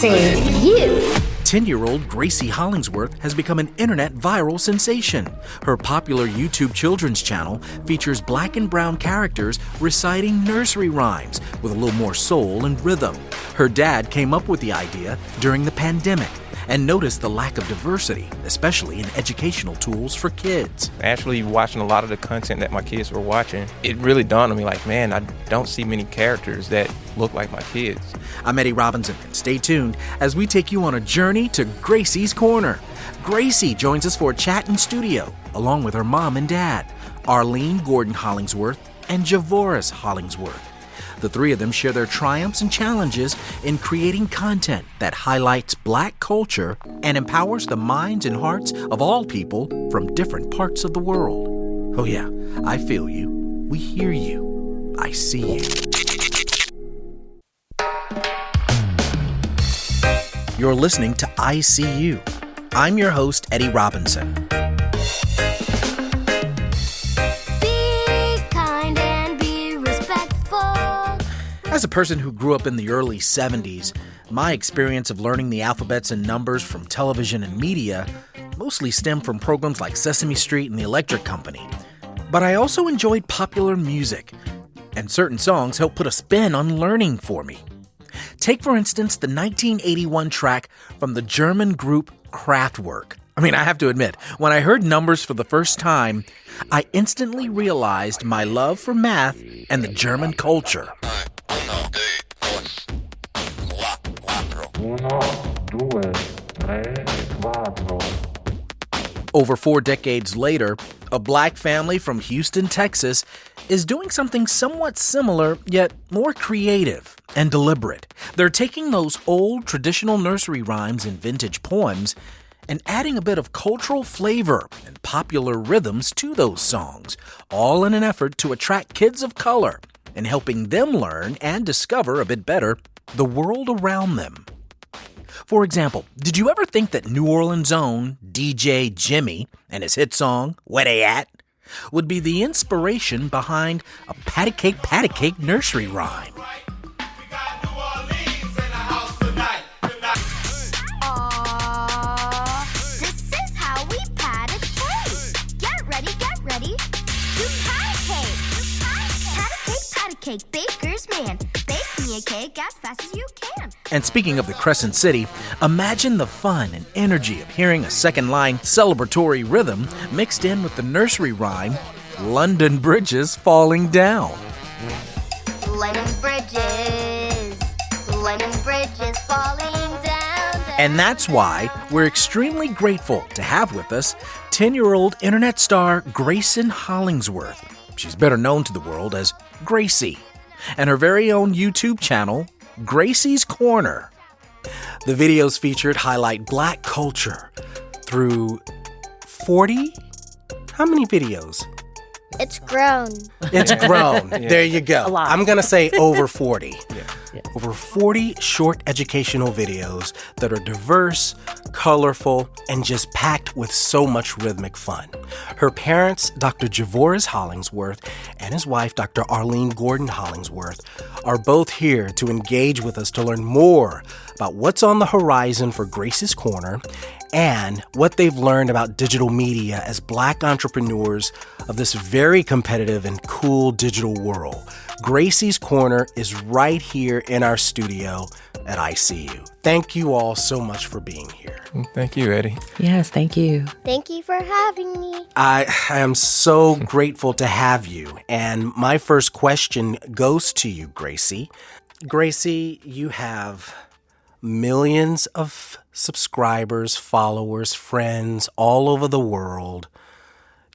you. 10-year-old Gracie Hollingsworth has become an internet viral sensation. Her popular YouTube children's channel features black and brown characters reciting nursery rhymes with a little more soul and rhythm. Her dad came up with the idea during the pandemic and noticed the lack of diversity, especially in educational tools for kids. Actually, watching a lot of the content that my kids were watching, it really dawned on me like, man, I don't see many characters that look like my kids. I'm Eddie Robinson, and stay tuned as we take you on a journey to Gracie's Corner. Gracie joins us for a chat in studio, along with her mom and dad, Arlene Gordon Hollingsworth and Javoris Hollingsworth. The three of them share their triumphs and challenges in creating content that highlights Black culture and empowers the minds and hearts of all people from different parts of the world. Oh yeah, I feel you. We hear you. I see you. You're listening to I See You. I'm your host, Eddie Robinson. As a person who grew up in the early 70s, my experience of learning the alphabets and numbers from television and media mostly stemmed from programs like Sesame Street and The Electric Company. But I also enjoyed popular music, and certain songs helped put a spin on learning for me. Take, for instance, the 1981 track from the German group Kraftwerk. I have to admit, when I heard numbers for the first time, I instantly realized my love for math and the German culture. Over 4 decades later, a Black family from Houston, Texas, is doing something somewhat similar, yet more creative and deliberate. They're taking those old traditional nursery rhymes and vintage poems and adding a bit of cultural flavor and popular rhythms to those songs, all in an effort to attract kids of color and helping them learn and discover a bit better the world around them. For example, did you ever think that New Orleans' own DJ Jimmy and his hit song, Where They At, would be the inspiration behind a patty cake nursery rhyme? This is how we pat a cake. Get ready to pat a cake, baker's man. Bake me a cake as fast as you can. And speaking of the Crescent City, imagine the fun and energy of hearing a second-line celebratory rhythm mixed in with the nursery rhyme, London Bridges Falling Down. London Bridges falling down. And that's why we're extremely grateful to have with us 10-year-old internet star Gracie Hollingsworth. She's better known to the world as Gracie, and her very own YouTube channel, Gracie's Corner. The videos featured highlight Black culture through 40? How many videos? It's grown. It's grown. Yeah. There you go. A lot. I'm going to say over 40. Yeah. Over 40 short educational videos that are diverse, colorful, and just packed with so much rhythmic fun. Her parents, Dr. Javoris Hollingsworth, and his wife, Dr. Arlene Gordon Hollingsworth, are both here to engage with us to learn more about what's on the horizon for Gracie's Corner and what they've learned about digital media as Black entrepreneurs of this very competitive and cool digital world. Gracie's Corner is right here in our studio at ICU. Thank you all so much for being here. Thank you, Eddie. Yes, thank you. Thank you for having me. I am so grateful to have you. And my first question goes to you, Gracie. Gracie, you have millions of subscribers, followers, friends all over the world.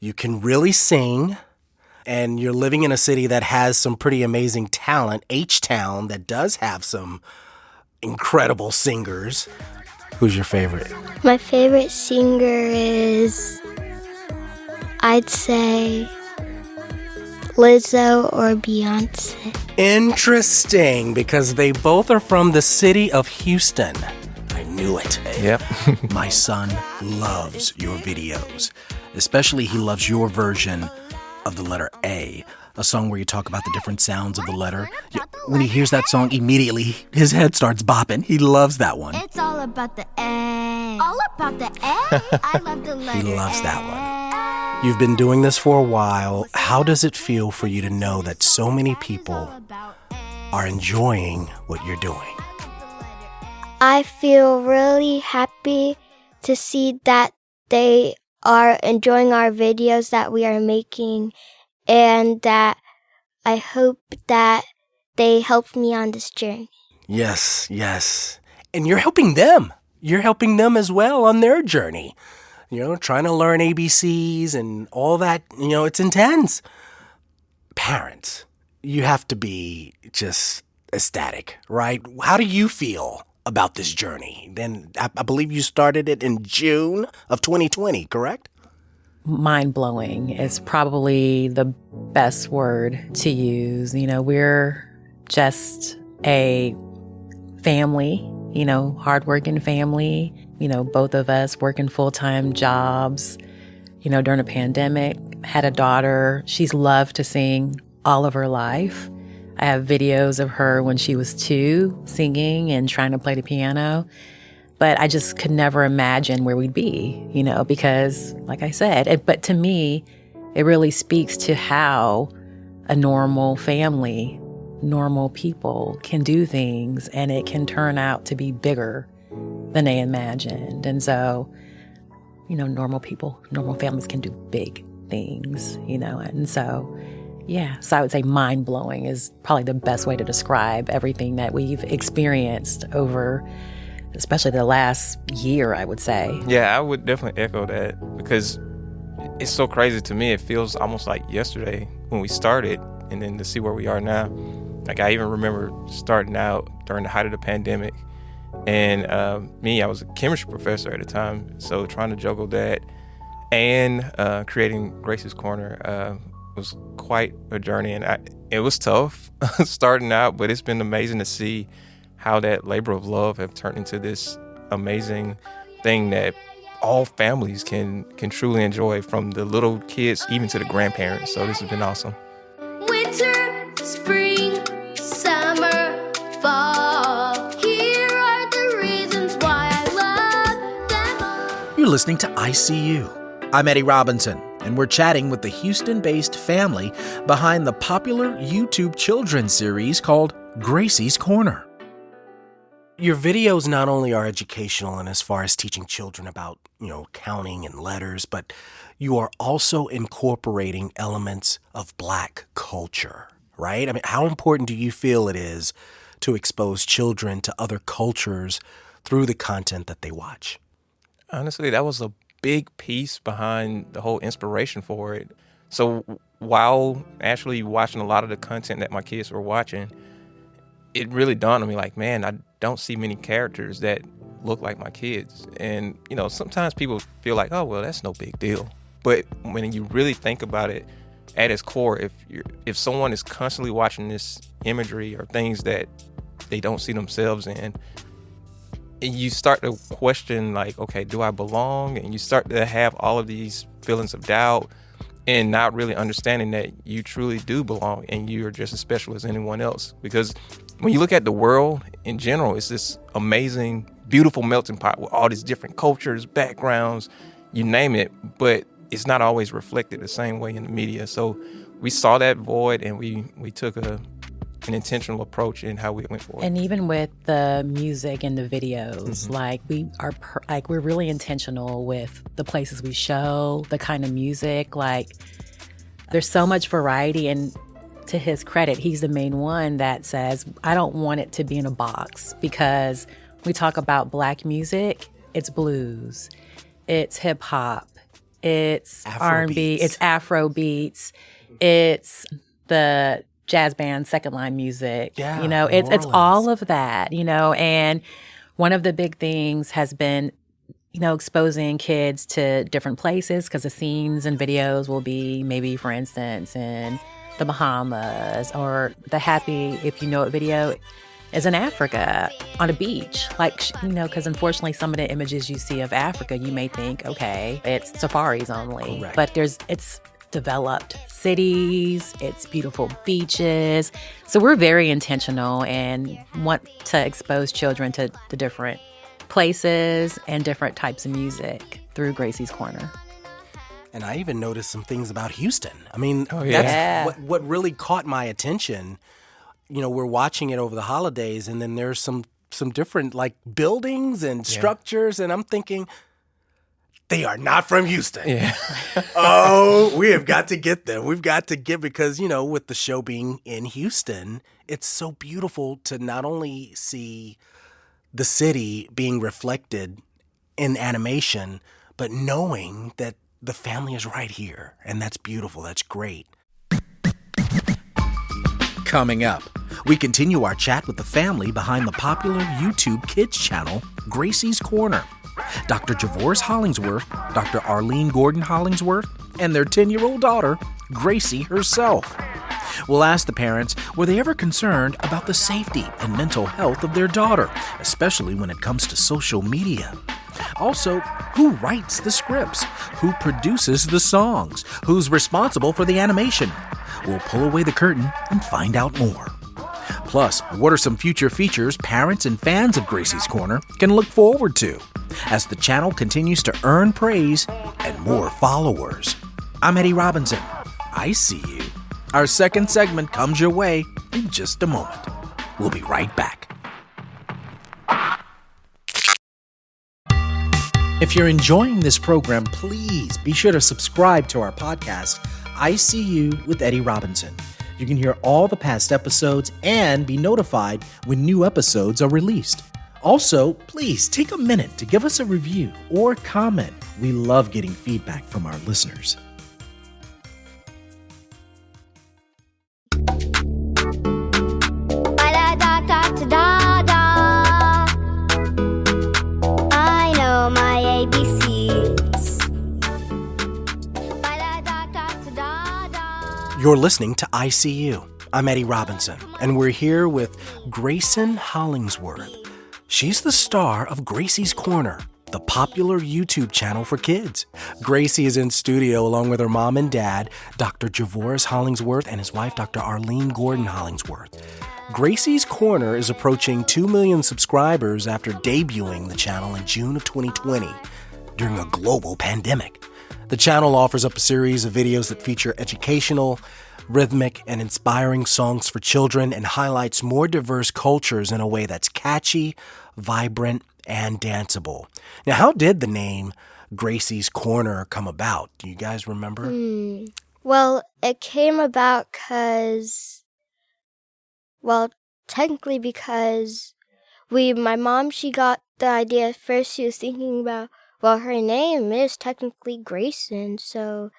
You can really sing, and you're living in a city that has some pretty amazing talent, H-Town, that does have some incredible singers. Who's your favorite? My favorite singer is, I'd say, Lizzo or Beyonce. Interesting, because they both are from the city of Houston. I knew it. Yep. My son loves your videos. Especially he loves your version of the letter A. a song where you talk about the different sounds of the letter. When he hears that song, immediately his head starts bopping. He loves that one. It's all about the A. All about the A. I love the letter He loves A. that one. You've been doing this for a while. How does it feel for you to know that so many people are enjoying what you're doing? I feel really happy to see that they are enjoying our videos that we are making, and that I hope that they help me on this journey. Yes. And you're helping them. You're helping them as well on their journey. Trying to learn ABCs and all that, it's intense. Parents, you have to be just ecstatic, right? How do you feel about this journey? Then I believe you started it in June of 2020, correct? Mind-blowing is probably the best word to use. We're just a family, hardworking family, both of us working full-time jobs, during the pandemic, had a daughter. She's loved to sing all of her life. I have videos of her when she was 2 singing and trying to play the piano. But I just could never imagine where we'd be, because like I said, but to me, it really speaks to how a normal family, normal people can do things, and it can turn out to be bigger than they imagined. And so, normal people, normal families can do big things, and so, yeah. So I would say mind-blowing is probably the best way to describe everything that we've experienced over especially the last year, I would say. Yeah, I would definitely echo that, because it's so crazy to me. It feels almost like yesterday when we started, and then to see where we are now. Like, I even remember starting out during the height of the pandemic, and I was a chemistry professor at the time, so trying to juggle that and creating Gracie's Corner was quite a journey, and it was tough starting out, but it's been amazing to see how that labor of love have turned into this amazing thing that all families can truly enjoy, from the little kids even to the grandparents. So this has been awesome. Winter, spring, summer, fall. Here are the reasons why I love them all. You're listening to ICU. I'm Eddie Robinson, and we're chatting with the Houston-based family behind the popular YouTube children's series called Gracie's Corner. Your videos not only are educational and as far as teaching children about, counting and letters, but you are also incorporating elements of Black culture, right? I mean, how important do you feel it is to expose children to other cultures through the content that they watch? Honestly, that was a big piece behind the whole inspiration for it. So while actually watching a lot of the content that my kids were watching, it really dawned on me like, man, I don't see many characters that look like my kids. And, sometimes people feel like, oh, well, that's no big deal. But when you really think about it at its core, if someone is constantly watching this imagery or things that they don't see themselves in, and you start to question, like, okay, do I belong? And you start to have all of these feelings of doubt and not really understanding that you truly do belong and you're just as special as anyone else. Because when you look at the world in general, it's this amazing, beautiful melting pot with all these different cultures, backgrounds, you name it, but it's not always reflected the same way in the media. So we saw that void, and we took an intentional approach in how we went forward. And even with the music and the videos, like we're really intentional with the places we show, the kind of music. Like, there's so much variety, and to his credit, he's the main one that says, I don't want it to be in a box, because we talk about Black music, it's blues, it's hip hop, it's R&B, it's Afro beats, it's the jazz band second line music. Yeah, it's all of that, and one of the big things has been, exposing kids to different places, because the scenes and videos will be maybe, for instance, in the Bahamas, or the Happy If You Know It video is in Africa on a beach. Like, because unfortunately some of the images you see of Africa, you may think, okay, it's safaris only. Correct. But it's developed cities, it's beautiful beaches. So we're very intentional and want to expose children to the different places and different types of music through Gracie's Corner. And I even noticed some things about Houston. I mean, Yeah. that's what really caught my attention. You know, we're watching it over the holidays, and then there's some different like buildings and structures, and I'm thinking, they are not from Houston. Yeah. Oh, we have got to get them. We've got to get, because, you know, with the show being in Houston, it's so beautiful to not only see the city being reflected in animation, but knowing that the family is right here. And that's beautiful. That's great. Coming up, we continue our chat with the family behind the popular YouTube kids channel, Gracie's Corner. Dr. Javoris Hollingsworth, Dr. Arlene Gordon Hollingsworth, and their 10-year-old daughter, Gracie herself. We'll ask the parents, were they ever concerned about the safety and mental health of their daughter, especially when it comes to social media? Also, who writes the scripts? Who produces the songs? Who's responsible for the animation? We'll pull away the curtain and find out more. Plus, what are some future features parents and fans of Gracie's Corner can look forward to as the channel continues to earn praise and more followers? I'm Eddie Robinson. I see you. Our second segment comes your way in just a moment. We'll be right back. If you're enjoying this program, please be sure to subscribe to our podcast, I See You with Eddie Robinson. You can hear all the past episodes and be notified when new episodes are released. Also, please take a minute to give us a review or comment. We love getting feedback from our listeners. I know my ABCs. You're listening to ICU. I'm Eddie Robinson, and we're here with Grayson Hollingsworth. She's the star of Gracie's Corner, the popular YouTube channel for kids. Gracie is in studio along with her mom and dad, Dr. Javoris Hollingsworth, and his wife, Dr. Arlene Gordon Hollingsworth. Gracie's Corner is approaching 2 million subscribers after debuting the channel in June of 2020 during a global pandemic. The channel offers up a series of videos that feature educational, rhythmic, and inspiring songs for children and highlights more diverse cultures in a way that's catchy, vibrant, and danceable. Now, how did the name Gracie's Corner come about? Do you guys remember? Well, it came about technically because my mom, she got the idea first. She was thinking about, well, her name is technically Grayson, so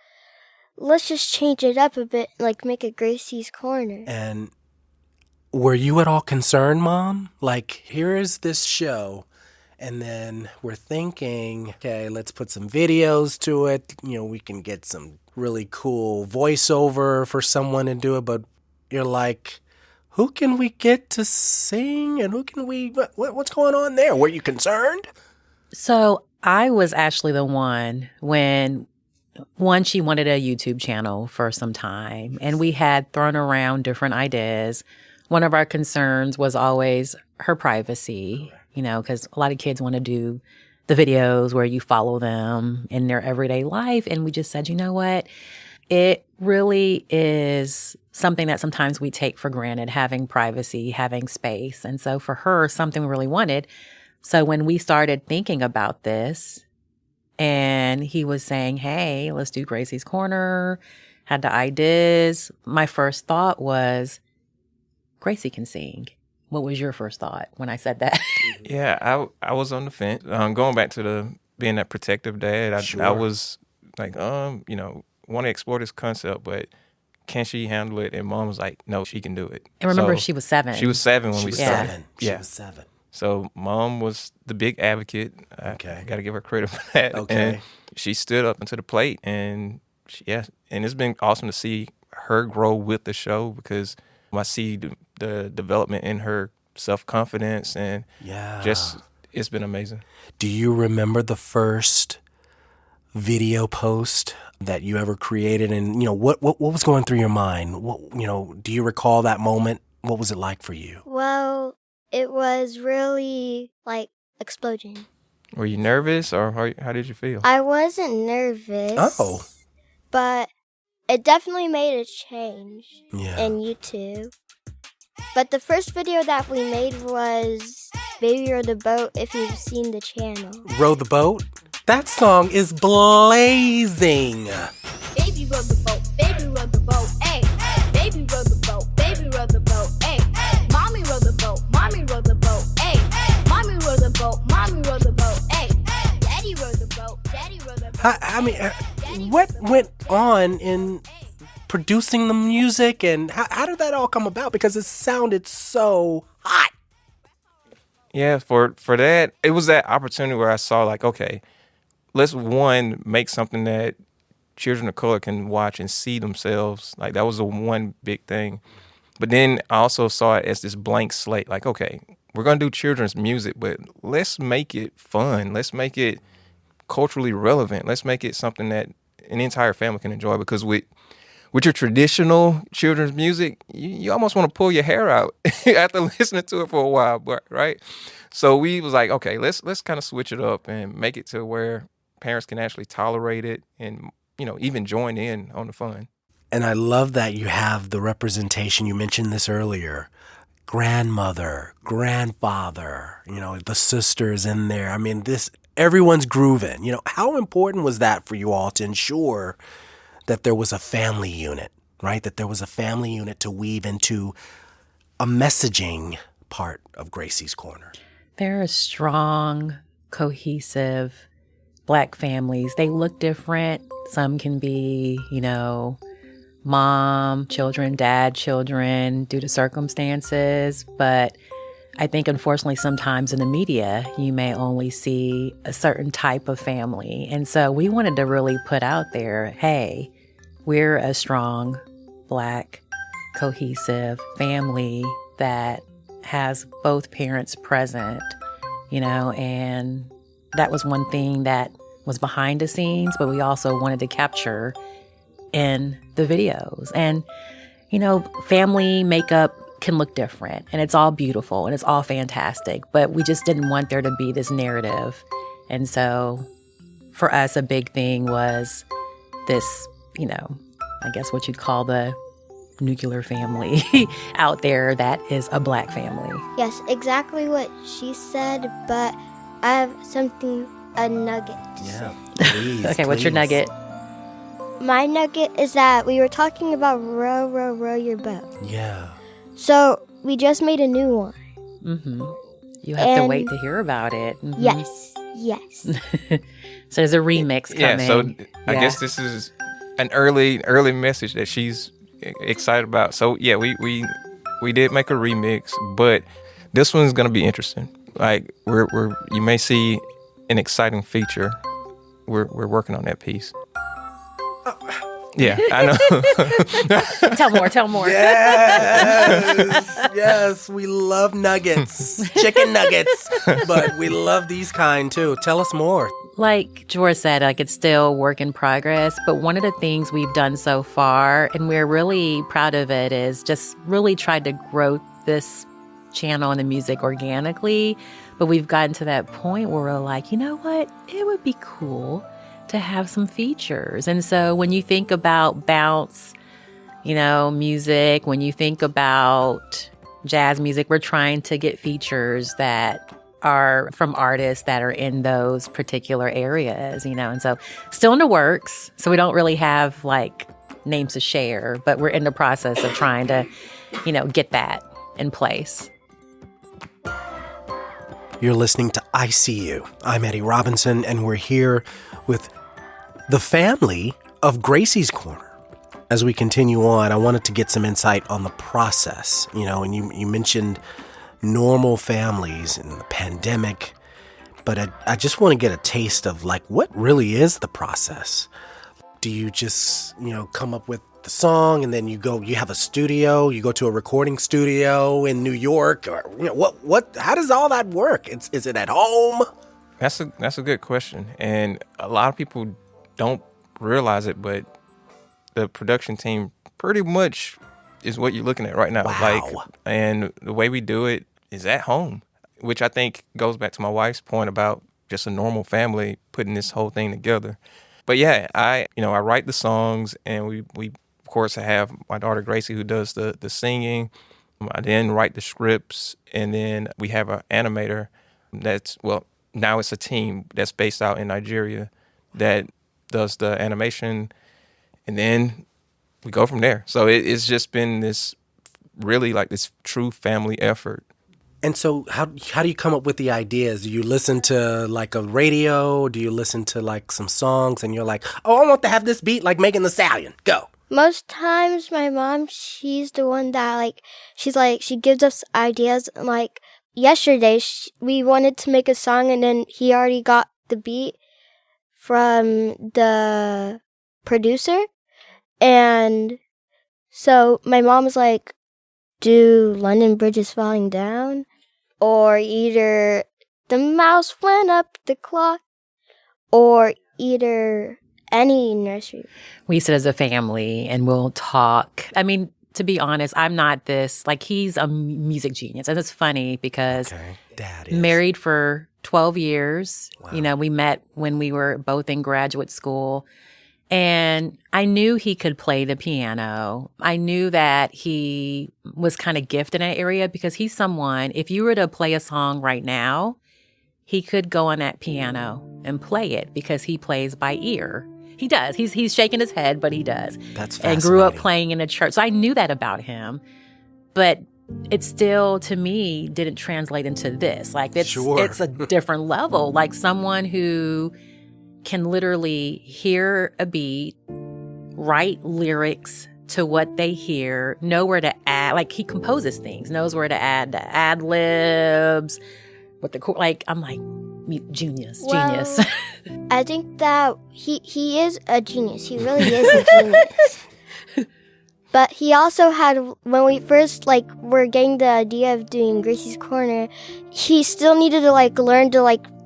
let's just change it up a bit, like make it Gracie's Corner. And were you at all concerned, Mom? Like, here is this show, and then we're thinking, okay, let's put some videos to it. You know, we can get some really cool voiceover for someone to do it, but you're like, who can we get to sing, and who can we, what's going on there? Were you concerned? So I was actually the one when she wanted a YouTube channel for some time, and we had thrown around different ideas. One of our concerns was always her privacy, you know, because a lot of kids want to do the videos where you follow them in their everyday life. And we just said, you know what? It really is something that sometimes we take for granted, having privacy, having space. And so for her, something we really wanted. So when we started thinking about this, and he was saying, hey, let's do Gracie's Corner, had the ideas, my first thought was, Gracie can sing. What was your first thought when I said that? Yeah, I was on the fence. Going back to being that protective dad, I was like, you know, want to explore this concept, but can she handle it? And Mom was like, no, she can do it. And remember, So she was 7. She was 7 when we started. Seven. Yeah. She was 7. So Mom was the big advocate. Okay. I got to give her credit for that. Okay. And she stood up into the plate, and and it's been awesome to see her grow with the show, because I see the development in her self-confidence, and it's been amazing. Do you remember the first video post that you ever created? And, what was going through your mind? Do you recall that moment? What was it like for you? Well, it was really like explosion. Were you nervous, or how did you feel? I wasn't nervous. Oh. But it definitely made a change Yeah. in YouTube. But the first video that we made was Baby Row the Boat, if you've seen the channel. Row the Boat? That song is blazing. Baby row the boat, baby row the boat, ayy. Baby row the boat, baby row the boat, ayy. Mommy row the boat, mommy row the boat, ayy. Mommy row the boat, mommy row the boat, ayy. Daddy row the boat, daddy row the boat. What went on in producing the music, and how did that all come about? Because it sounded so hot. Yeah, for that, it was that opportunity where I saw like, okay, let's make something that children of color can watch and see themselves. Like that was the one big thing. But then I also saw it as this blank slate. Like, okay, we're gonna do children's music, but let's make it fun. Let's make it culturally relevant. Let's make it something that an entire family can enjoy. Because with your traditional children's music, you almost want to pull your hair out after listening to it for a while, right? So we was like, okay, let's kind of switch it up and make it to where parents can actually tolerate it and, even join in on the fun. And I love that you have the representation. You mentioned this earlier. Grandmother, grandfather, the sisters in there. I mean, everyone's grooving. How important was that for you all to ensure that there was a family unit, right? That there was a family unit to weave into a messaging part of Gracie's Corner. There are strong, cohesive Black families. They look different. Some can be, mom, children, dad, children, due to circumstances. But I think, unfortunately, sometimes in the media, you may only see a certain type of family. And so we wanted to really put out there, hey, we're a strong, Black, cohesive family that has both parents present, and that was one thing that was behind the scenes, but we also wanted to capture in the videos. And, family makeup can look different, and it's all beautiful and it's all fantastic, but we just didn't want there to be this narrative. And so for us, a big thing was this, I guess what you'd call the nuclear family out there that is a Black family. Yes, exactly what she said, but I have a nugget to say. Please, Okay, what's your nugget? My nugget is that we were talking about row, row, row your boat. Yeah. So we just made a new one. Mm-hmm. You have to wait to hear about it. Mm-hmm. Yes. So there's a remix coming. Yeah, so I guess this is an early message that she's excited about. So yeah, we did make a remix, but this one's gonna be interesting. Like you may see an exciting feature. We're working on that piece. Yeah, I know. Tell more. Yes, we love nuggets, chicken nuggets, but we love these kind too. Tell us more. Like George said, it's still work in progress, but one of the things we've done so far, and we're really proud of it, is just really tried to grow this channel and the music organically. But we've gotten to that point where we're like, you know what? It would be cool to have some features. And so when you think about bounce, music, when you think about jazz music, we're trying to get features that are from artists that are in those particular areas, and so still in the works. So we don't really have names to share, but we're in the process of trying to, get that in place. You're listening to I See You. I'm Eddie Robinson, and we're here with the family of Gracie's Corner. As we continue on, I wanted to get some insight on the process, and you mentioned normal families and the pandemic, but I just want to get a taste of what really is the process. Do you just, come up with the song and then you have a studio, you go to a recording studio in New York, or how does all that work? Is it at home? That's a good question. And a lot of people don't realize it, but the production team pretty much is what you're looking at right now. Wow. And the way we do it is at home, which I think goes back to my wife's point about just a normal family putting this whole thing together. But yeah, I write the songs, and we of course have my daughter Gracie who does the singing. I then write the scripts, and then we have an animator now it's a team that's based out in Nigeria that does the animation, and then we go from there. So it's just been this really like this true family effort. And so how do you come up with the ideas? Do you listen to like a radio? Do you listen to like some songs and you're like, oh, I want to have this beat like Megan Thee Stallion. Go. Most times my mom, she's the one that she gives us ideas. Like yesterday, we wanted to make a song and then he already got the beat from the producer. And so my mom was like, do London Bridge is falling down? Or either the mouse went up the clock? Or either any nursery. We sit as a family and we'll talk. I mean, to be honest, I'm not this, like he's a music genius. And it's funny because Dad is. married for 12 years. Wow. We met when we were both in graduate school. And I knew he could play the piano. I knew that he was kind of gifted in that area because he's someone, if you were to play a song right now, he could go on that piano and play it because he plays by ear. He does. He's shaking his head, but he does. That's fascinating. And grew up playing in a church. So I knew that about him. But it still, to me, didn't translate into this. Like, it's a different level. Like someone who can literally hear a beat, write lyrics to what they hear, know where to add. Like, he composes things, knows where to add the ad-libs, I'm like, genius. I think that he is a genius. He really is a genius. But he also had, when we first, were getting the idea of doing Gracie's Corner, he still needed to, learn to,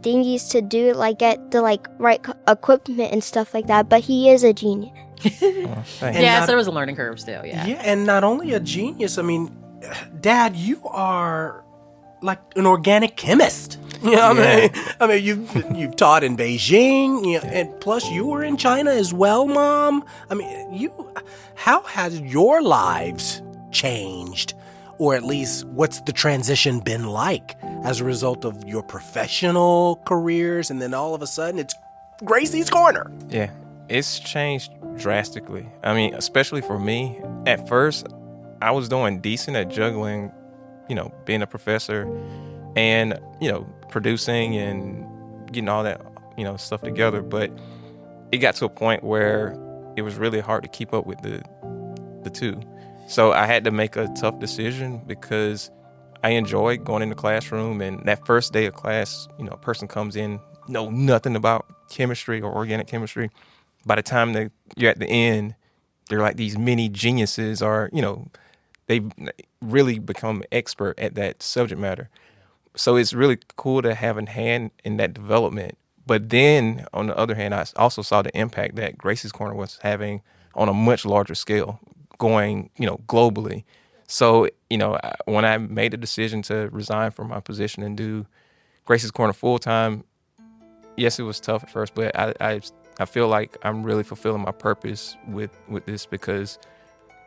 thingies to do, get the, right equipment and stuff like that. But he is a genius. So there was a learning curve still, yeah. Yeah, and not only a genius, I mean, Dad, you are like an organic chemist. You know what I mean? You've taught in Beijing, and plus you were in China as well, Mom. I mean, how has your lives changed? Or at least, what's the transition been like as a result of your professional careers, and then all of a sudden it's Gracie's Corner? Yeah, it's changed drastically. I mean, especially for me. At first, I was doing decent at juggling, being a professor and, producing and getting all that, stuff together. But it got to a point where it was really hard to keep up with the two. So I had to make a tough decision because I enjoyed going in the classroom, and that first day of class, a person comes in, know nothing about chemistry or organic chemistry. By the time you're at the end, they're like these mini geniuses, or, they've really become expert at that subject matter. So it's really cool to have a hand in that development. But then, on the other hand, I also saw the impact that Gracie's Corner was having on a much larger scale, going, globally. So, when I made the decision to resign from my position and do Gracie's Corner full time, yes, it was tough at first, but I feel like I'm really fulfilling my purpose with this because,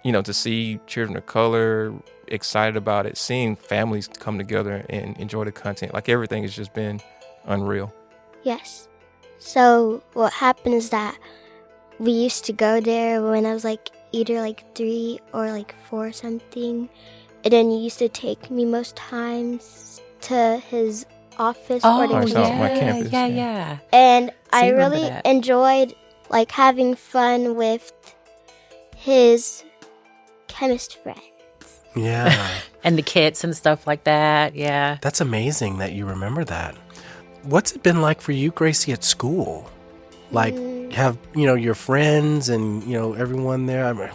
to see children of color excited about it, seeing families come together and enjoy the content, everything has just been unreal. Yes. So what happened is that we used to go there when I was either 3 or 4 something, and then he used to take me most times to his office or my campus. Yeah. And So I you remember really that. enjoyed having fun with his chemist friend. Yeah. And the kits and stuff like that, yeah. That's amazing that you remember that. What's it been like for you, Gracie, at school? Have, your friends and, everyone there, I mean,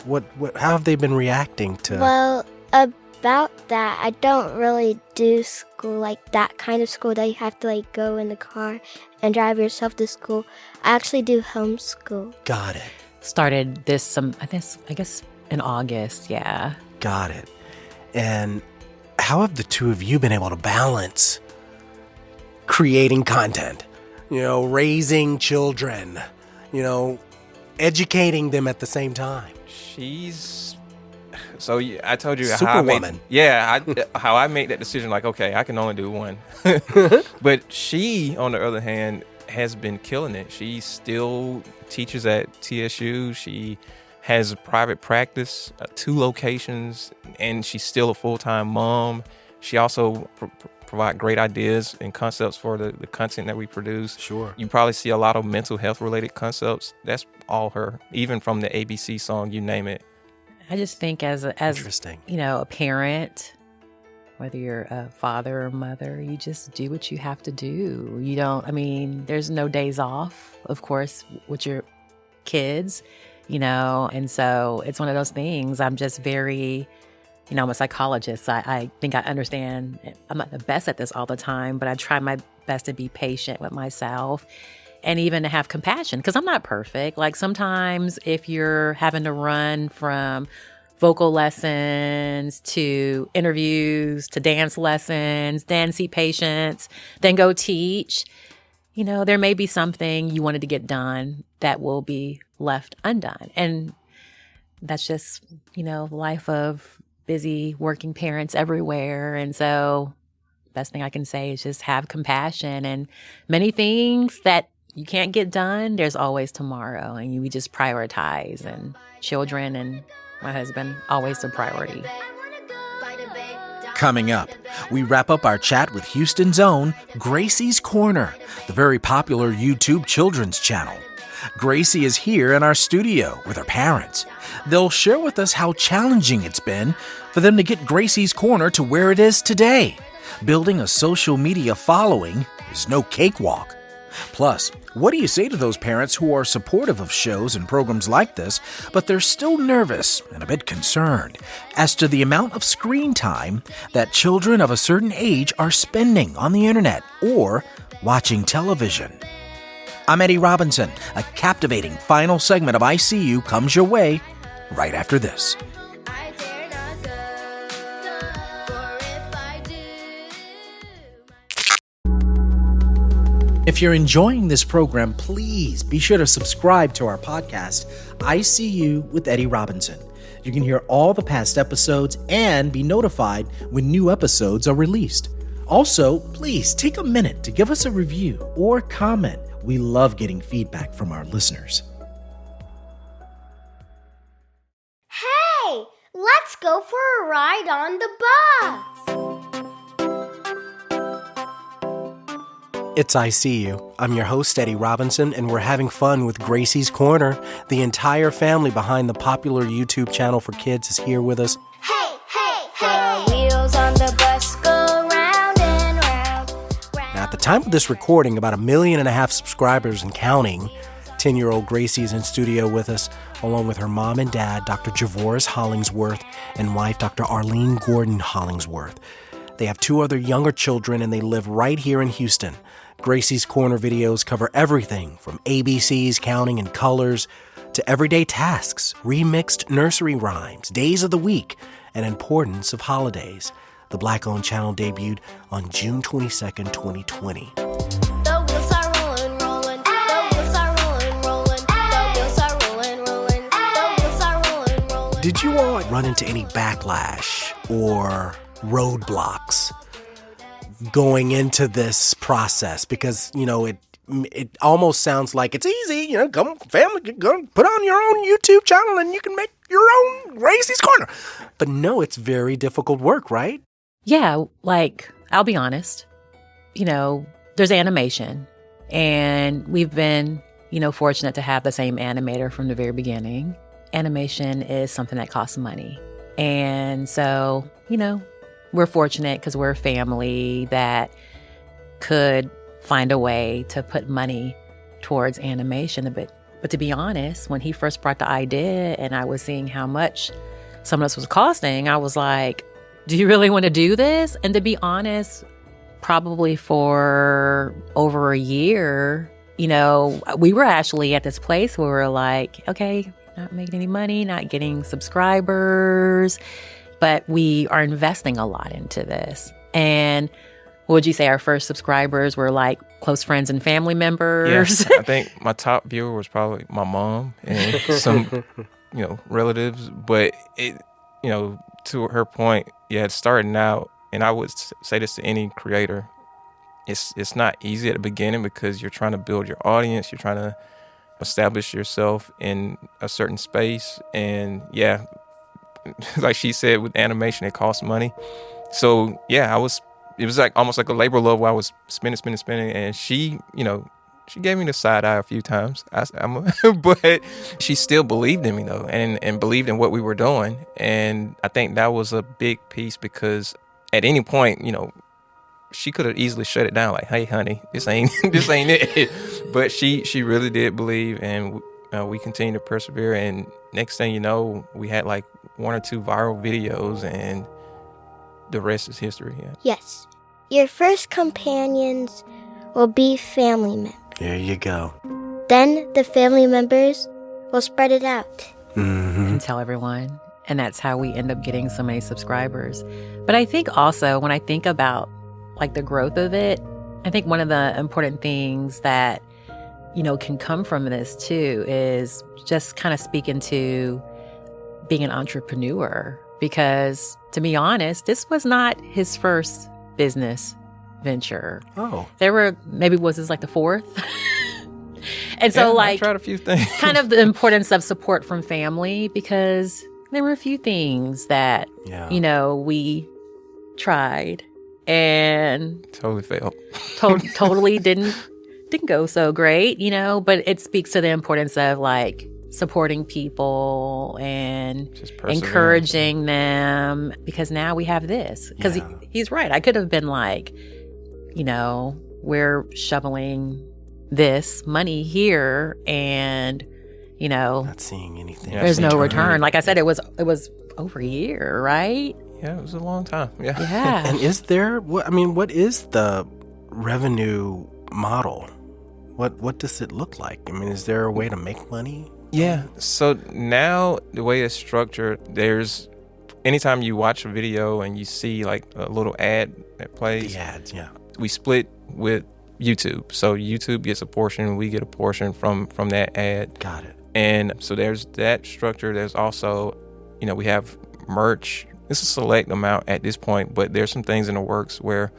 how have they been reacting to? Well, a about that, I don't really do school, like that kind of school that you have to like go in the car and drive yourself to school. I actually do homeschool. Got it. Started this I guess in August, yeah. Got it. And how have the two of you been able to balance creating content, raising children, educating them at the same time? So I told you Superwoman. how I made that decision. Like, okay, I can only do one. But she, on the other hand, has been killing it. She still teaches at TSU. She has a private practice, 2 locations, and she's still a full-time mom. She also provide great ideas and concepts for the content that we produce. Sure. You probably see a lot of mental health related concepts. That's all her, even from the ABC song, you name it. I just think as Interesting. a parent, whether you're a father or mother, you just do what you have to do. There's no days off, of course, with your kids, and so it's one of those things. I'm just very, I'm a psychologist. I think I understand. I'm not the best at this all the time, but I try my best to be patient with myself and even to have compassion, because I'm not perfect. Like sometimes if you're having to run from vocal lessons to interviews to dance lessons, then see patients, then go teach, there may be something you wanted to get done that will be left undone. And that's just, life of busy working parents everywhere. And so best thing I can say is just have compassion, and many things that you can't get done, there's always tomorrow, and we just prioritize, and children and my husband, always the priority. Coming up, we wrap up our chat with Houston's own Gracie's Corner, the very popular YouTube children's channel. Gracie is here in our studio with her parents. They'll share with us how challenging it's been for them to get Gracie's Corner to where it is today. Building a social media following is no cakewalk. Plus, what do you say to those parents who are supportive of shows and programs like this, but they're still nervous and a bit concerned as to the amount of screen time that children of a certain age are spending on the internet or watching television? I'm Eddie Robinson. A captivating final segment of ICU comes your way right after this. I dare not go, for if I do. If you're enjoying this program, please be sure to subscribe to our podcast, ICU with Eddie Robinson. You can hear all the past episodes and be notified when new episodes are released. Also, please take a minute to give us a review or comment. We love getting feedback from our listeners. Hey, let's go for a ride on the bus. It's ICU. I'm your host, Eddie Robinson, and we're having fun with Gracie's Corner. The entire family behind the popular YouTube channel for kids is here with us. Hey, hey, hey! The wheels on the bus go round and round. Now, at the time of this recording, about 1.5 million subscribers and counting. 10-year-old Gracie is in studio with us, along with her mom and dad, Dr. Javoris Hollingsworth, and wife, Dr. Arlene Gordon Hollingsworth. They have 2 other younger children, and they live right here in Houston. Gracie's Corner videos cover everything from ABCs, counting, and colors, to everyday tasks, remixed nursery rhymes, days of the week, and importance of holidays. The Black-owned channel debuted on June 22nd, 2020. The wheels are rolling, rolling. The wheels are rolling, rolling. The wheels are rolling, rolling. The wheels are rolling, rolling. Did you all run into any backlash or roadblocks going into this process? Because, it almost sounds like it's easy, come family, go put on your own YouTube channel and you can make your own Gracie's Corner. But no, it's very difficult work, right? Yeah, I'll be honest, there's animation, and we've been, fortunate to have the same animator from the very beginning. Animation is something that costs money. And so, we're fortunate because we're a family that could find a way to put money towards animation. But to be honest, when he first brought the idea and I was seeing how much some of this was costing, I was like, do you really want to do this? And to be honest, probably for over a year, we were actually at this place where we're like, okay, not making any money, not getting subscribers, but we are investing a lot into this. And what would you say our first subscribers were like close friends and family members? Yes, I think my top viewer was probably my mom and some, relatives. But to her point, it's starting out, and I would say this to any creator, it's not easy at the beginning because you're trying to build your audience, you're trying to establish yourself in a certain space, and like she said, with animation, it costs money. So it was like almost like a labor of love where I was spinning, and she gave me the side eye a few times. But she still believed in me though, and believed in what we were doing. And I think that was a big piece because at any point, she could have easily shut it down, like, "Hey, honey, this ain't it." But she really did believe, and we continued to persevere. And next thing you know, we had like 1 or 2 viral videos, and the rest is history. Yeah. Yes. Your first companions will be family members. There you go. Then the family members will spread it out. Mm-hmm. And tell everyone. And that's how we end up getting so many subscribers. But I think also when I think about like the growth of it, I think one of the important things that, can come from this too is just kind of speaking to being an entrepreneur. Because to be honest, this was not his first business venture. Oh. There were, maybe was this like the 4th? And so I tried a few things. kind of the importance of support from family, because there were a few things that, we tried and totally failed. Totally didn't go so great, but it speaks to the importance of like supporting people and encouraging them, because now we have this. Because he's right. I could have been like, we're shoveling this money here and, not seeing anything. There's no return. Like I said, it was over a year, right? Yeah, it was a long time. Yeah. Yeah. And is there, what is the revenue model? What does it look like? Is there a way to make money? Yeah. So now the way it's structured, there's anytime you watch a video and you see like a little ad that plays. The ads, yeah. We split with YouTube. So YouTube gets a portion, we get a portion from that ad. Got it. And so there's that structure. There's also, we have merch. It's a select amount at this point, but there's some things in the works where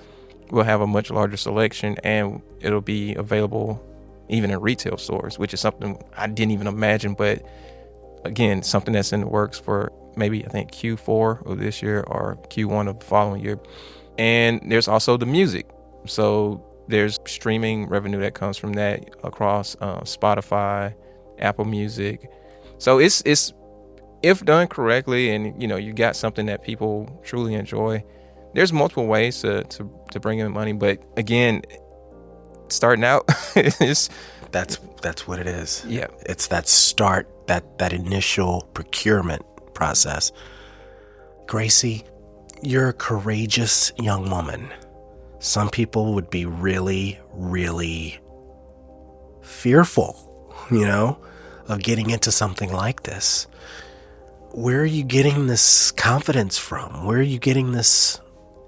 we'll have a much larger selection and it'll be available even in retail stores, which is something I didn't even imagine. But again, something that's in the works for maybe I think Q4 of this year or Q1 of the following year. And there's also the music. So there's streaming revenue that comes from that across Spotify, Apple Music. So it's if done correctly and you got something that people truly enjoy, there's multiple ways to bring in money. But again, starting out is that's what it is. Yeah. It's that start, that initial procurement process. Gracie, you're a courageous young woman. Some people would be really, really fearful, of getting into something like this. Where are you getting this confidence from? Where are you getting this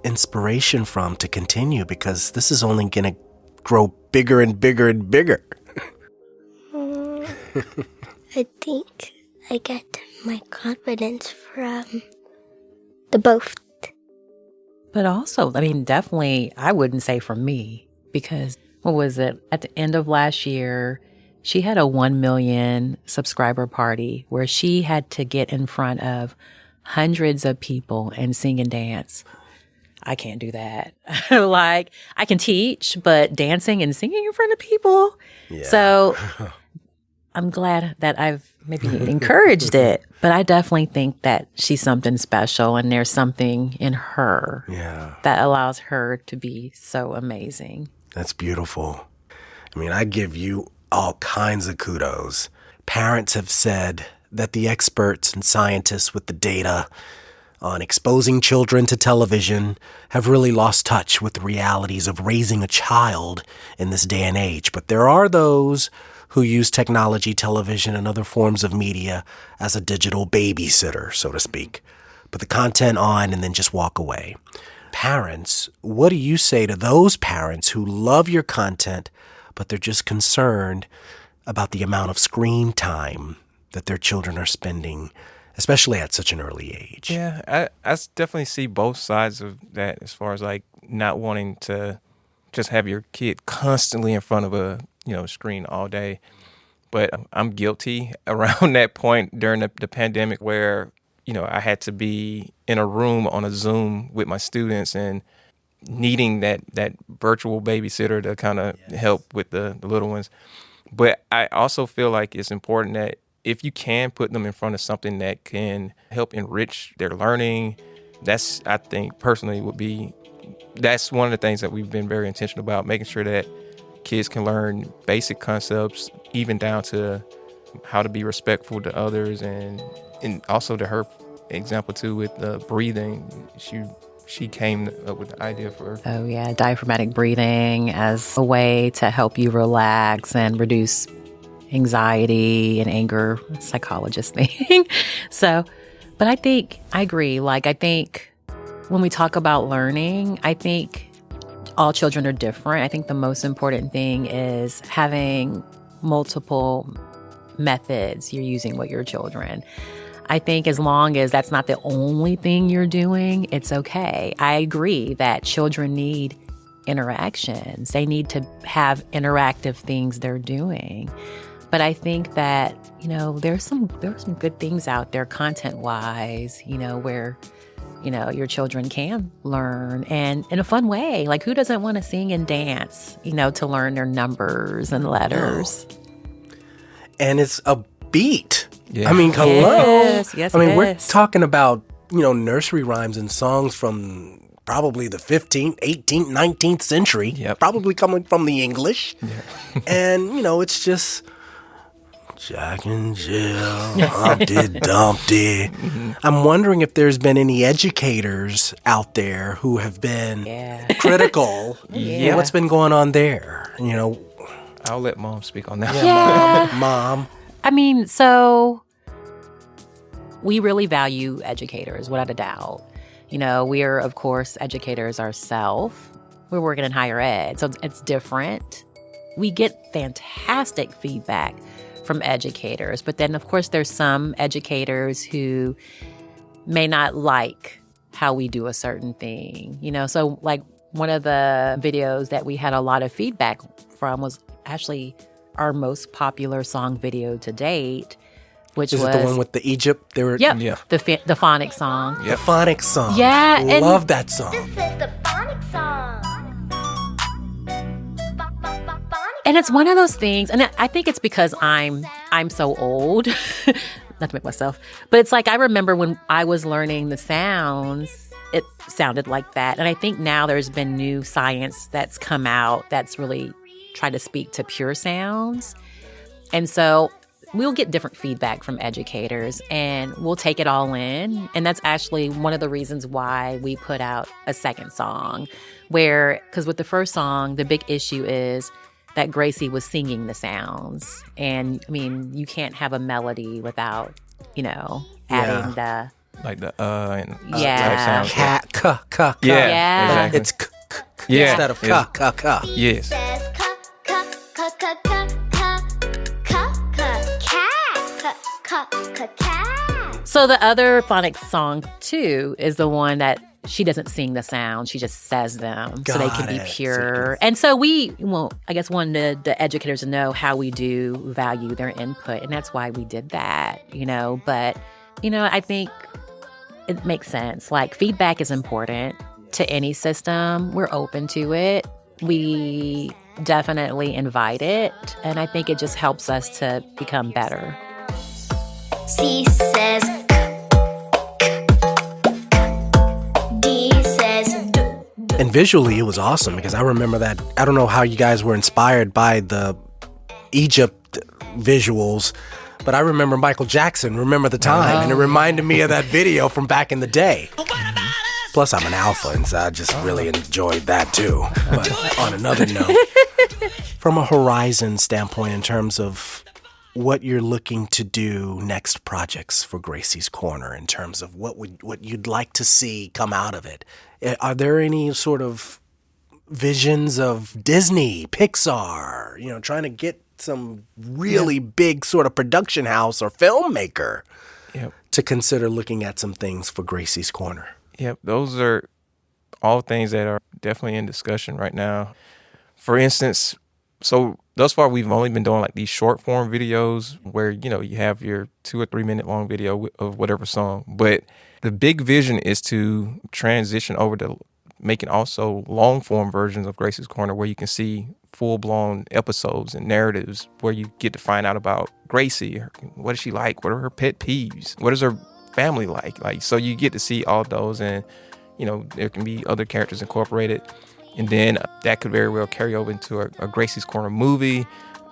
inspiration from to continue? Because this is only going to grow bigger and bigger and bigger. I think I get my confidence from the both. But also, definitely, I wouldn't say from me, because what was it? At the end of last year, she had a 1 million subscriber party where she had to get in front of hundreds of people and sing and dance. I can't do that. Like, I can teach, but dancing and singing in front of people. Yeah. So I'm glad that I've maybe encouraged it, but I definitely think that she's something special and there's something in her that allows her to be so amazing. That's beautiful. I give you all kinds of kudos. Parents have said that the experts and scientists with the data on exposing children to television have really lost touch with the realities of raising a child in this day and age. But there are those who use technology, television, and other forms of media as a digital babysitter, so to speak. Put the content on and then just walk away. Parents, what do you say to those parents who love your content, but they're just concerned about the amount of screen time that their children are spending, especially at such an early age? Yeah, I definitely see both sides of that as far as like not wanting to just have your kid constantly in front of a screen all day. But I'm guilty around that point during the pandemic where I had to be in a room on a Zoom with my students and needing that virtual babysitter to kind of help with the little ones. But I also feel like it's important that if you can put them in front of something that can help enrich their learning, that's, I think, personally that's one of the things that we've been very intentional about, making sure that kids can learn basic concepts, even down to how to be respectful to others, and also to her example too with breathing. She came up with the idea for. Oh yeah, diaphragmatic breathing as a way to help you relax and reduce anxiety and anger, psychologist thing. But I think I agree. Like, I think when we talk about learning, I think all children are different. I think the most important thing is having multiple methods you're using with your children. I think as long as that's not the only thing you're doing, it's okay. I agree that children need interactions. They need to have interactive things they're doing. But I think that, there's some good things out there content-wise, where, your children can learn and in a fun way. Like, who doesn't want to sing and dance, to learn their numbers and letters? And it's a beat. Yeah. I mean, hello. Yes, we're talking about, nursery rhymes and songs from probably the 15th, 18th, 19th century, probably coming from the English. Yeah. And, it's just Jack and Jill, Humpty Dumpty. Mm-hmm. I'm wondering if there's been any educators out there who have been critical of what's been going on there. I'll let Mom speak on that. Yeah. Mom. I mean, so we really value educators, without a doubt. We are, of course, educators ourselves. We're working in higher ed, so it's different. We get fantastic feedback from educators, but then, of course, there's some educators who may not like how we do a certain thing. So like one of the videos that we had a lot of feedback from was actually our most popular song video to date, which was... Is it the one with the Egypt? The phonics song. Yep. The phonics song. Yeah. Love that song. This is the phonics song. And it's one of those things, and I think it's because I'm so old, not to make myself, but it's like I remember when I was learning the sounds, it sounded like that. And I think now there's been new science that's come out that's really tried to speak to pure sounds. And so we'll get different feedback from educators and we'll take it all in. And that's actually one of the reasons why we put out a second song because with the first song, the big issue is that Gracie was singing the sounds. And I mean, you can't have a melody without, adding the... Like the and type sounds. Cat, ka, ka, ka. Yeah. Exactly. It's k, k, k instead of ka, ka, ka. Yes. Says ka ka ka ka ka ka ka ka cat. So the other phonics song too is the one that she doesn't sing the sound, she just says them so they can be pure. And so I guess wanted the educators to know how we do value their input, and that's why we did that, But, I think it makes sense. Like, feedback is important to any system. We're open to it. We definitely invite it, and I think it just helps us to become better. C says D says D. And visually, it was awesome because I remember that. I don't know how you guys were inspired by the Egypt visuals, But I remember Michael Jackson, Remember the Time, and it reminded me of that video from back in the day. Plus, I'm an alpha, and so I just really enjoyed that too. But on another note, from a horizon standpoint in terms of what you're looking to do next projects for Gracie's Corner, in terms of what you'd like to see come out of it, are there any sort of visions of Disney, Pixar, trying to get some really big sort of production house or filmmaker to consider looking at some things for Gracie's Corner? Yep, those are all things that are definitely in discussion right now. For instance, so thus far we've only been doing like these short form videos where, you have your 2 or 3 minute long video of whatever song. But the big vision is to transition over to making also long form versions of Gracie's Corner where you can see full blown episodes and narratives where you get to find out about Gracie. What is she like? What are her pet peeves? What is her family like? So you get to see all those, and there can be other characters incorporated, and then that could very well carry over into a Gracie's Corner movie.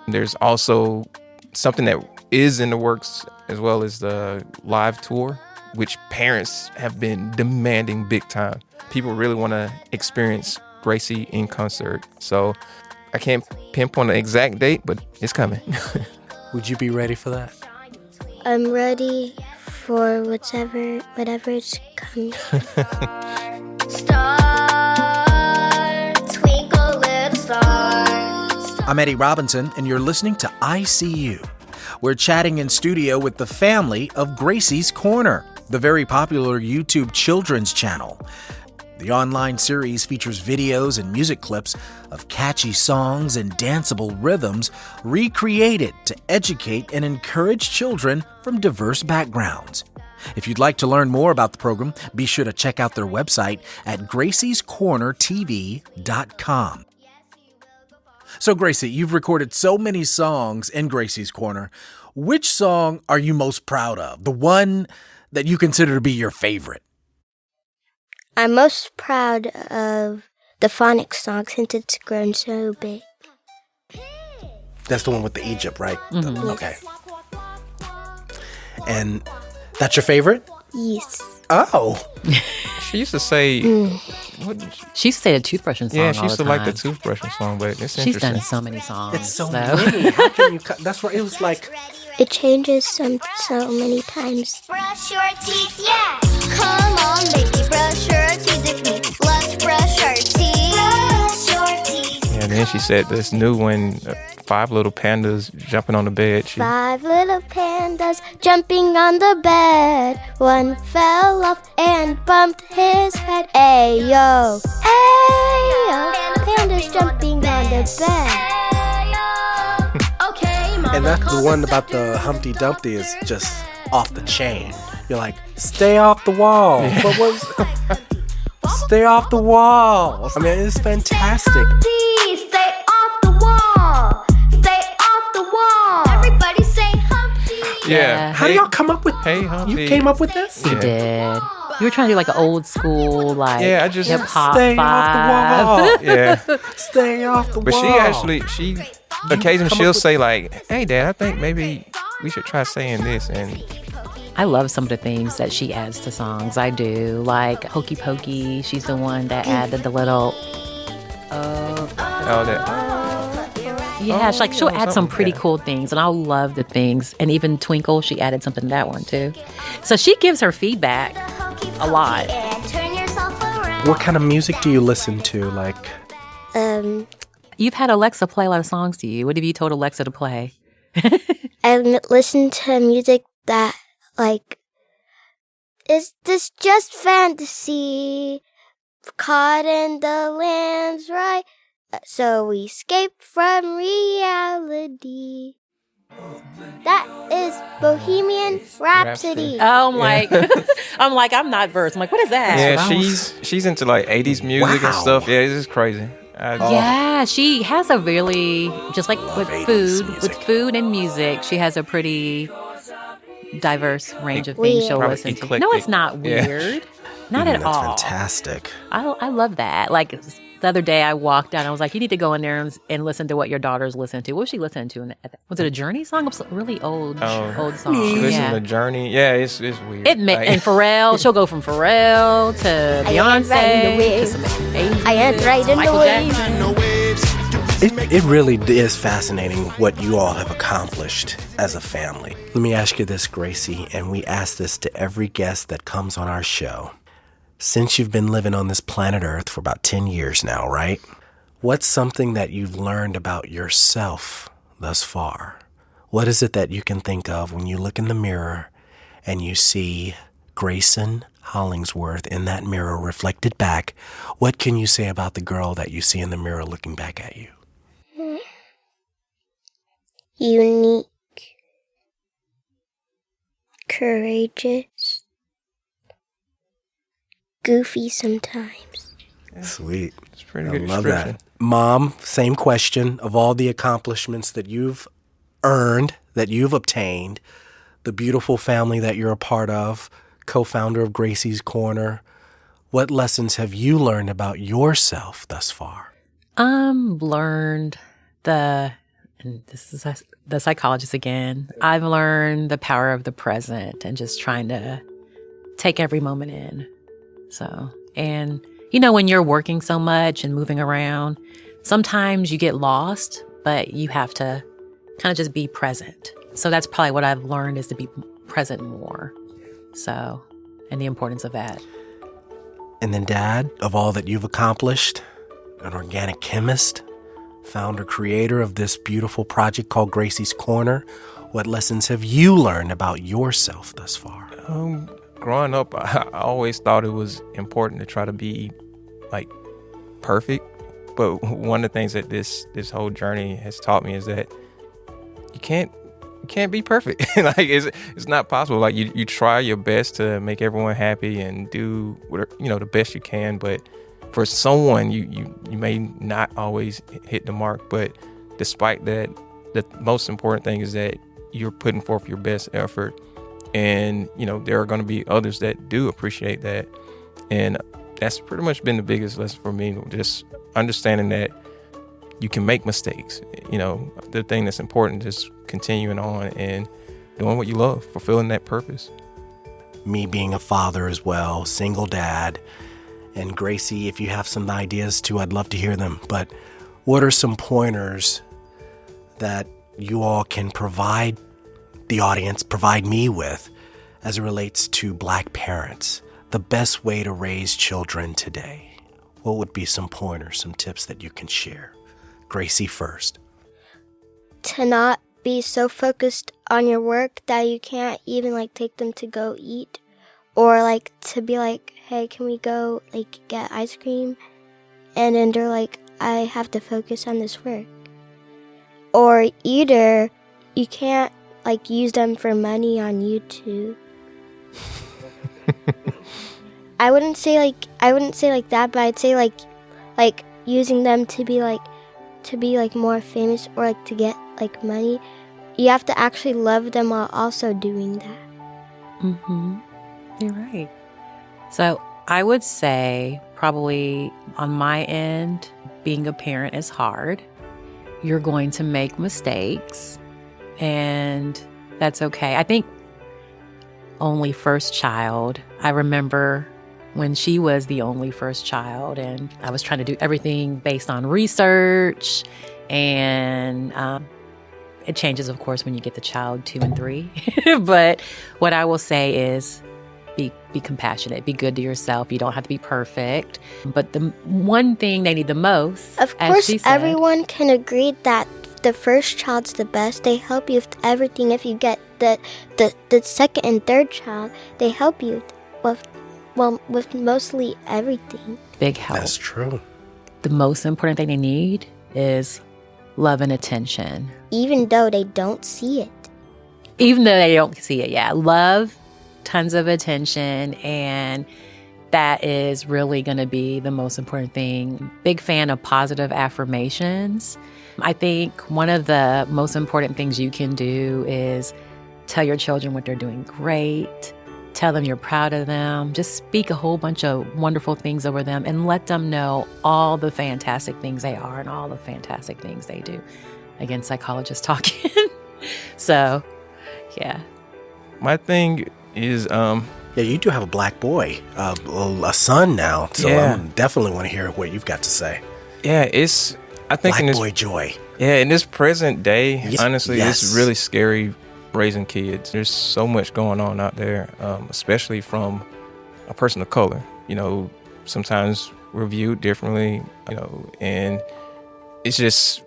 There's also something that is in the works as well as the live tour, which parents have been demanding big time. People really want to experience Gracie in concert. So I can't pinpoint an exact date, but it's coming. Would you be ready for that? I'm ready for whatever is coming. Star, twinkle little star. I'm Eddie Robinson, and you're listening to ICU. We're chatting in studio with the family of Gracie's Corner, the very popular YouTube children's channel. The online series features videos and music clips of catchy songs and danceable rhythms recreated to educate and encourage children from diverse backgrounds. If you'd like to learn more about the program, be sure to check out their website at graciescornertv.com. So Gracie, you've recorded so many songs in Gracie's Corner. Which song are you most proud of? The one that you consider to be your favorite? I'm most proud of the phonics song since it's grown so big. That's the one with the Egypt, right? Mm-hmm. Okay. And that's your favorite? Yes. Oh. She used to say... She used to say the toothbrushing song. Yeah, she all used the to like time. the toothbrushing song, but it's She's interesting. done so many songs. It's so many. How can you cut? That's right. It was like... It changes so many times. Brush your teeth, yeah. Come on, baby, brush your teeth with me. Let's brush our teeth. Brush your teeth. Yeah, then she said this new one, 5 little pandas jumping on the bed. 5 little pandas jumping on the bed. One fell off and bumped his head. Ayo, ayo, pandas jumping on the bed. And that's the one about the Humpty Dumpty is just off the chain. You're like, stay off the wall. What was... Stay off the wall. I mean, it's fantastic. Stay off the wall. Stay off the wall. Everybody say Humpty. Yeah. How do y'all come up with... Hey, Humpty. You came up with this? You did. You were trying to do like an old school, like Yeah, I just- hip hop Stay vibe. off the wall. Yeah. Stay off the But wall. she occasionally she'll say like, hey, Dad, I think maybe we should try saying this. And I love some of the things that she adds to songs. I do. Like Hokey Pokey, she's the one that added the little, all that. yeah, she'll add some something, pretty yeah. cool things. And I love the things. And even Twinkle, she added something to that one too. So she gives her feedback a lot. And turn yourself around. What kind of music do you listen to? Like, You've had Alexa play a lot of songs to you. What have you told Alexa to play? I listen to music that, like, is this just fantasy? Caught in the lands, right? So we escape from reality. That is Bohemian Rhapsody. I'm like, I'm not versed. I'm like, what is that? Yeah, she's into like 80s music and Wow. stuff. Yeah, it's just crazy. Yeah, she has a really, just like with 80s food, music. with food and music, she has a pretty diverse range of Weird. things she'll Probably listen to. eclectic. No, it's not Yeah. weird. Not at that's all. fantastic. I love that. Like The other day I walked down, I was like, you need to go in there and listen to what your daughter's listening to. What was she listening to? Was it a Journey song? It was a really old song. She listened to Journey. Yeah, it's weird. And Pharrell, she'll go from Pharrell to Beyonce to some I ain't riding Michael the waves. Jackson. It really is fascinating what you all have accomplished as a family. Let me ask you this, Gracie, and we ask this to every guest that comes on our show. Since you've been living on this planet Earth for about 10 years now, right? What's something that you've learned about yourself thus far? What is it that you can think of when you look in the mirror and you see Grayson Hollingsworth in that mirror reflected back? What can you say about the girl that you see in the mirror looking back at you? Unique, courageous, goofy sometimes. Sweet. It's pretty good. I love that. Mom, same question. Of all the accomplishments that you've earned, that you've obtained, the beautiful family that you're a part of, co-founder of Gracie's Corner, what lessons have you learned about yourself thus far? Learned and this is the psychologist again, I've learned the power of the present and just trying to take every moment in. So, and when you're working so much and moving around, sometimes you get lost, but you have to kind of just be present. So that's probably what I've learned, is to be present more. So, and the importance of that. And then, Dad, of all that you've accomplished, an organic chemist, founder, creator of this beautiful project called Gracie's Corner, what lessons have you learned about yourself thus far? Growing up, I always thought it was important to try to be perfect. But one of the things that this whole journey has taught me is that you can't be perfect. It's not possible. You try your best to make everyone happy and do whatever, the best you can. But for someone, you may not always hit the mark. But despite that, the most important thing is that you're putting forth your best effort. And, there are going to be others that do appreciate that. And that's pretty much been the biggest lesson for me, just understanding that you can make mistakes. The thing that's important is continuing on and doing what you love, fulfilling that purpose. Me being a father as well, single dad. And Gracie, if you have some ideas too, I'd love to hear them. But what are some pointers that you all can provide the audience, provide me with, as it relates to Black parents, the best way to raise children today? What would be some pointers, some tips that you can share? Gracie first. To not be so focused on your work that you can't even take them to go eat, or to be hey, can we go get ice cream? And then they're I have to focus on this work. Or either you can't use them for money on YouTube. I wouldn't say that, but I'd say using them to be more famous, or to get money. You have to actually love them while also doing that. Mm-hmm. You're right. So I would say probably on my end, being a parent is hard. You're going to make mistakes, and that's okay. I think only first child, I remember when she was the only first child, and I was trying to do everything based on research, and it changes, of course, when you get to child 2 and 3. But what I will say is be compassionate, be good to yourself. You don't have to be perfect. But the one thing they need the most, of course, everyone can agree that the first child's the best. They help you with everything. If you get the second and third child, they help you with mostly everything. Big help. That's true. The most important thing they need is love and attention. Even though they don't see it. Yeah. Love, tons of attention, and that is really going to be the most important thing. Big fan of positive affirmations. I think one of the most important things you can do is tell your children what they're doing great. tell them you're proud of them. Just speak a whole bunch of wonderful things over them and let them know all the fantastic things they are and all the fantastic things they do. Again, psychologists talking. So, yeah. My thing is, Yeah, you do have a black boy, a son now. So Yeah. I definitely want to hear what you've got to say. yeah, I think in Black this, boy joy. yeah, in this present day, Yes. honestly, Yes. it's really scary raising kids. There's so much going on out there, especially from a person of color. You know, sometimes we're viewed differently, you know, and it's just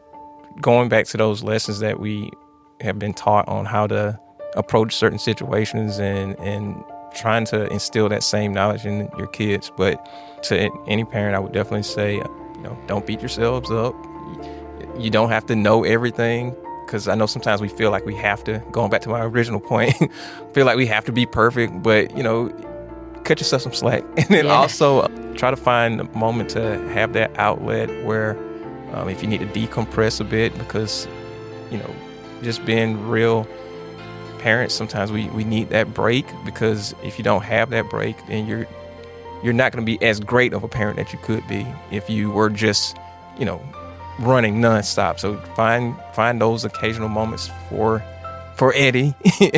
going back to those lessons that we have been taught on how to approach certain situations and trying to instill that same knowledge in your kids. But to any parent, I would definitely say, you know, don't beat yourselves up. You don't have to know everything, because I know sometimes we feel like we have to, going back to my original point, feel like we have to be perfect, but, you know, cut yourself some slack. And then also try to find a moment to have that outlet where if you need to decompress a bit, because, you know, just being real parents, sometimes we need that break, because if you don't have that break, then you're not going to be as great of a parent that you could be if you were just, you know, running nonstop. So find those occasional moments for Eddie,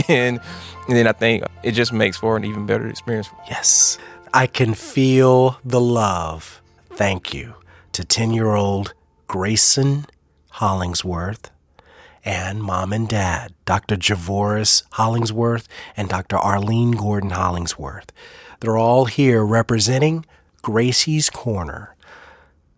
and then I think it just makes for an even better experience. Yes, I can feel the love. Thank you to 10-year-old Grayson Hollingsworth and mom and dad, Dr. Javoris Hollingsworth and Dr. Arlene Gordon Hollingsworth. They're all here representing Gracie's Corner.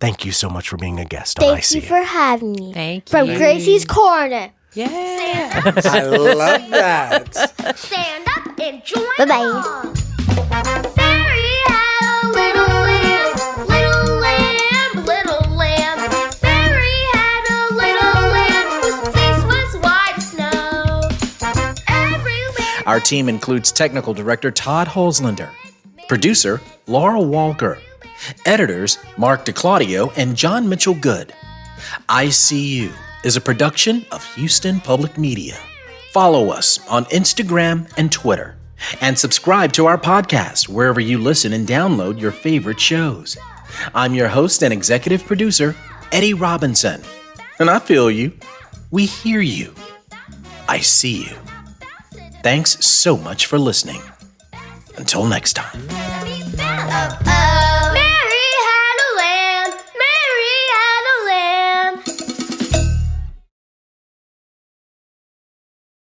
Thank you so much for being a guest on Thank ICU. you for having me. Thank you. From Gracie's Corner. Yeah. I love that. Stand up and join Bye-bye. along. Mary had a little lamb, little lamb, little lamb. Mary had a little lamb whose face was white as snow. Every lamb. Our team includes technical director Todd Holzlander, producer Laura Walker, editors Mark DeClaudio and John Mitchell Good. ICU is a production of Houston Public Media. Follow us on Instagram and Twitter, and subscribe to our podcast wherever you listen and download your favorite shows. I'm your host and executive producer, Eddie Robinson. And I feel you. We hear you. I see you. Thanks so much for listening. Until next time. Up,